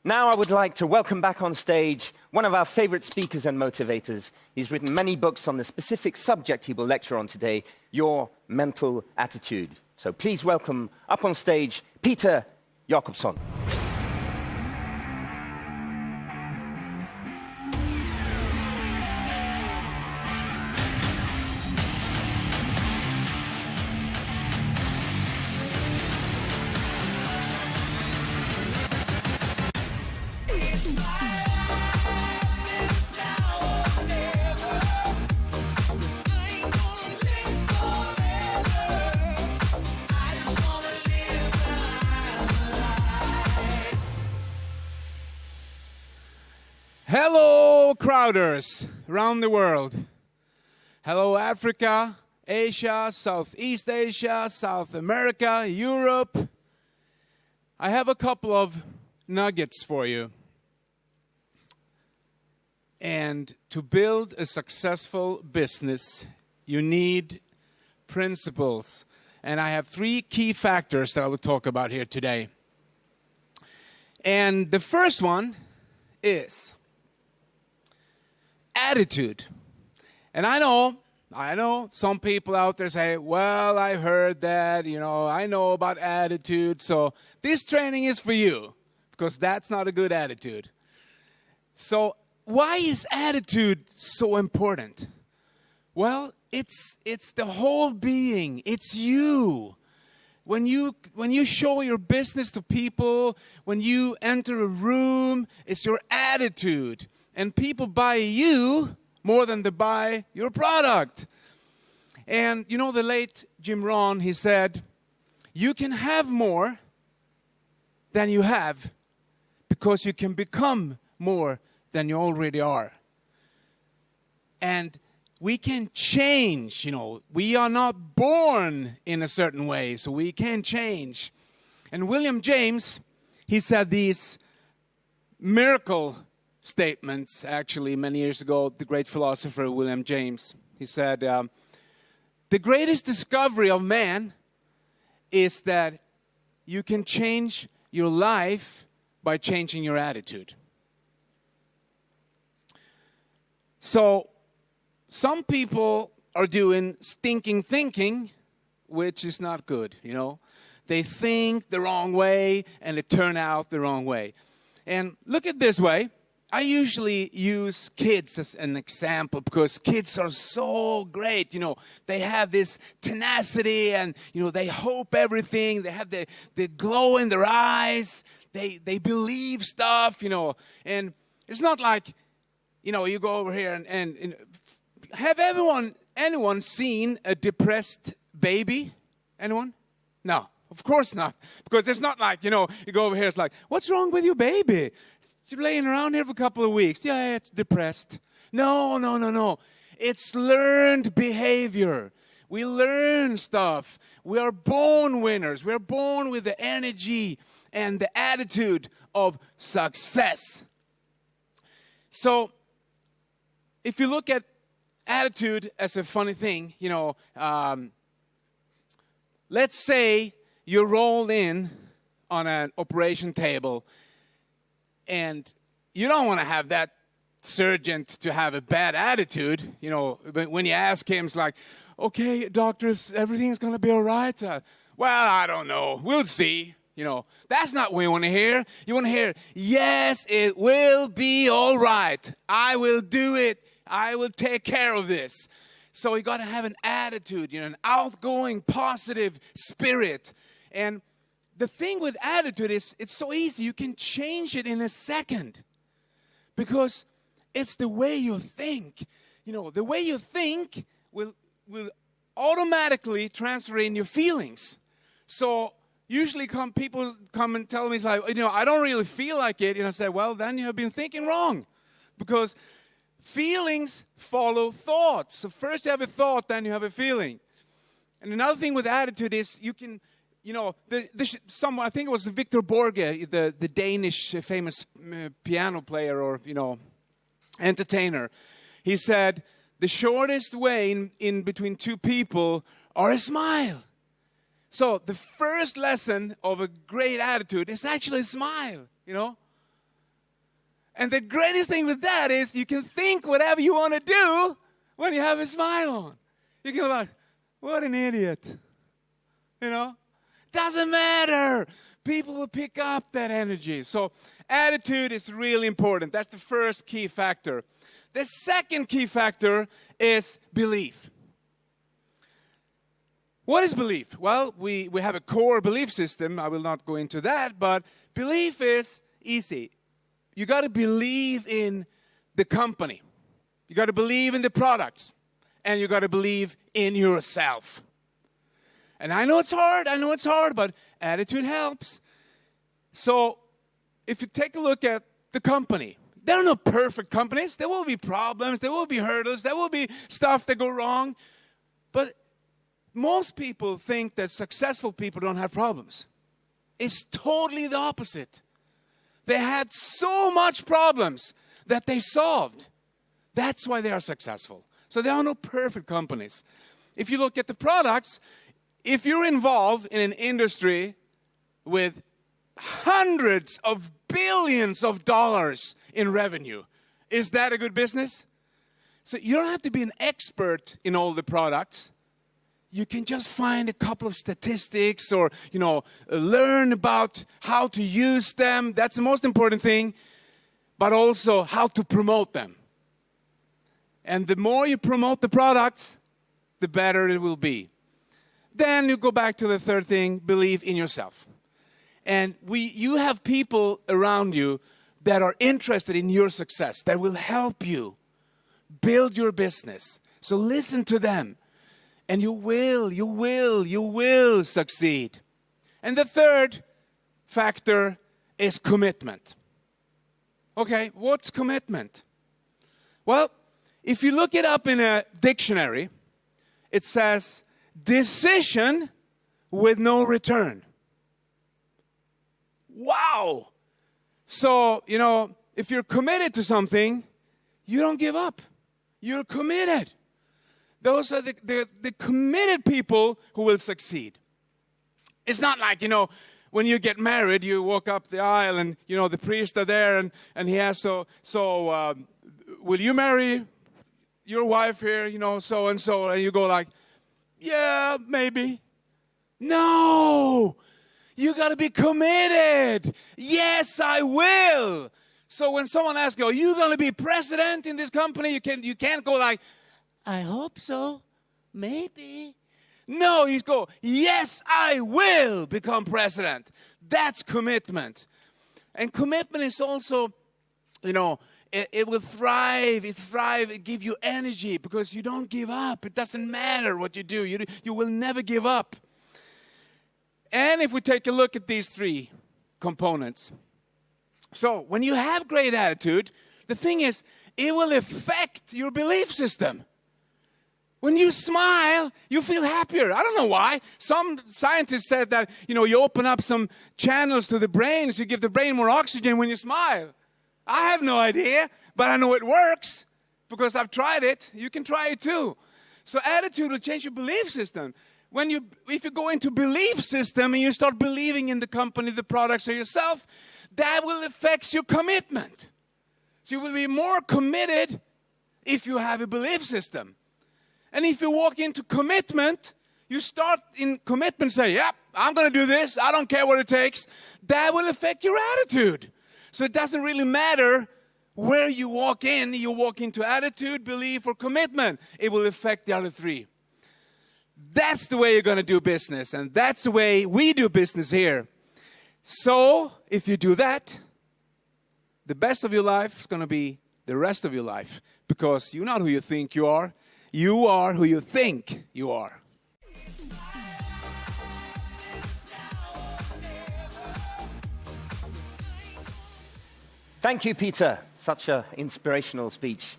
Now I would like to welcome back on stage one of our favorite speakers and motivators. He's written many books on the specific subject he will lecture on today, your mental attitude. So please welcome up on stage, Peter Jakobsson. Hello, crowders around the world. Hello, Africa, Asia, Southeast Asia, South America, Europe. I have a couple of nuggets for you. And to build a successful business, you need principles. And I have 3 key factors that I will talk about here today. And the first one is attitude. And I know some people out there say, well, I've heard that, I know about attitude, so this training is for you, because that's not a good attitude. So why is attitude so important? Well, it's the whole being. It's you. When you show your business to people, when you enter a room, it's your attitude. And people buy you more than they buy your product. And the late Jim Rohn, he said, you can have more than you have because you can become more than you already are. And we can change, we are not born in a certain way, so we can change. And William James, he said these miracle statements, actually, many years ago, the great philosopher William James. He said, the greatest discovery of man is that you can change your life by changing your attitude. So, some people are doing stinking thinking, which is not good, They think the wrong way, and it turn out the wrong way. And look at this way. I usually use kids as an example because kids are so great. They have this tenacity and, they hope everything. They have the glow in their eyes. They believe stuff, And it's not like, you go over here and have anyone seen a depressed baby? Anyone? No, of course not. Because it's not like, you go over here, it's like, what's wrong with your baby? You're laying around here for a couple of weeks. Yeah, it's depressed. No. It's learned behavior. We learn stuff. We are born winners. We are born with the energy and the attitude of success. So, if you look at attitude as a funny thing, let's say you're rolled in on an operation table and you don't want to have that surgeon to have a bad attitude. When you ask him, it's like, okay, doctors, everything's going to be all right. Well, I don't know. We'll see. That's not what you want to hear. You want to hear, yes, it will be all right. I will do it. I will take care of this. So you got to have an attitude, an outgoing, positive spirit. And the thing with attitude is it's so easy. You can change it in a second because it's the way you think. The way you think will automatically transfer in your feelings. So usually people come and tell me, it's like, I don't really feel like it. I say, well, then you have been thinking wrong because feelings follow thoughts. So first you have a thought, then you have a feeling. And another thing with attitude is you can, I think it was Victor Borge, the Danish famous piano player or, entertainer. He said, the shortest way in between two people are a smile. So the first lesson of a great attitude is actually a smile, And the greatest thing with that is you can think whatever you want to do when you have a smile on. You can be like, what an idiot. You know? Doesn't matter. People will pick up that energy. So attitude is really important. That's the first key factor. The second key factor is belief. What is belief? Well, we have a core belief system. I will not go into that, but belief is easy. You got to believe in the company. You got to believe in the products. And you got to believe in yourself. And I know it's hard, but attitude helps. So if you take a look at the company, there are no perfect companies. There will be problems, there will be hurdles, there will be stuff that go wrong. But most people think that successful people don't have problems. It's totally the opposite. They had so much problems that they solved. That's why they are successful. So there are no perfect companies. If you look at the products, if you're involved in an industry with hundreds of billions of dollars in revenue, is that a good business? So you don't have to be an expert in all the products. You can just find a couple of statistics or, learn about how to use them. That's the most important thing. But also how to promote them. And the more you promote the products, the better it will be. Then you go back to the third thing, believe in yourself. And you have people around you that are interested in your success, that will help you build your business. So listen to them. And you will succeed. And the third factor is commitment. Okay, what's commitment? Well, if you look it up in a dictionary, it says decision with no return. Wow! So, if you're committed to something, you don't give up. You're committed. Those are the committed people who will succeed. It's not like, when you get married, you walk up the aisle and, the priest are there and he asks, will you marry your wife here, so and so? And you go like, yeah, maybe. No! You got to be committed. Yes, I will. So when someone asks you, are you going to be president in this company? You can't go like, I hope so. Maybe. No, you go, yes, I will become president. That's commitment. And commitment is also, it will thrive. It gives you energy because you don't give up. It doesn't matter what you do. You will never give up. And if we take a look at these three components. So when you have great attitude, the thing is, it will affect your belief system. When you smile, you feel happier. I don't know why. Some scientists said that, you open up some channels to the brain, so you give the brain more oxygen when you smile. I have no idea, but I know it works because I've tried it. You can try it too. So attitude will change your belief system. If you go into belief system and you start believing in the company, the products, or yourself, that will affect your commitment. So you will be more committed if you have a belief system. And if you walk into commitment, you start in commitment, say, yep, I'm going to do this. I don't care what it takes. That will affect your attitude. So it doesn't really matter where you walk in. You walk into attitude, belief, or commitment. It will affect the other three. That's the way you're going to do business. And that's the way we do business here. So if you do that, the best of your life is going to be the rest of your life. Because you're not who you think you are. You are who you think you are. Thank you, Peter. Such an inspirational speech.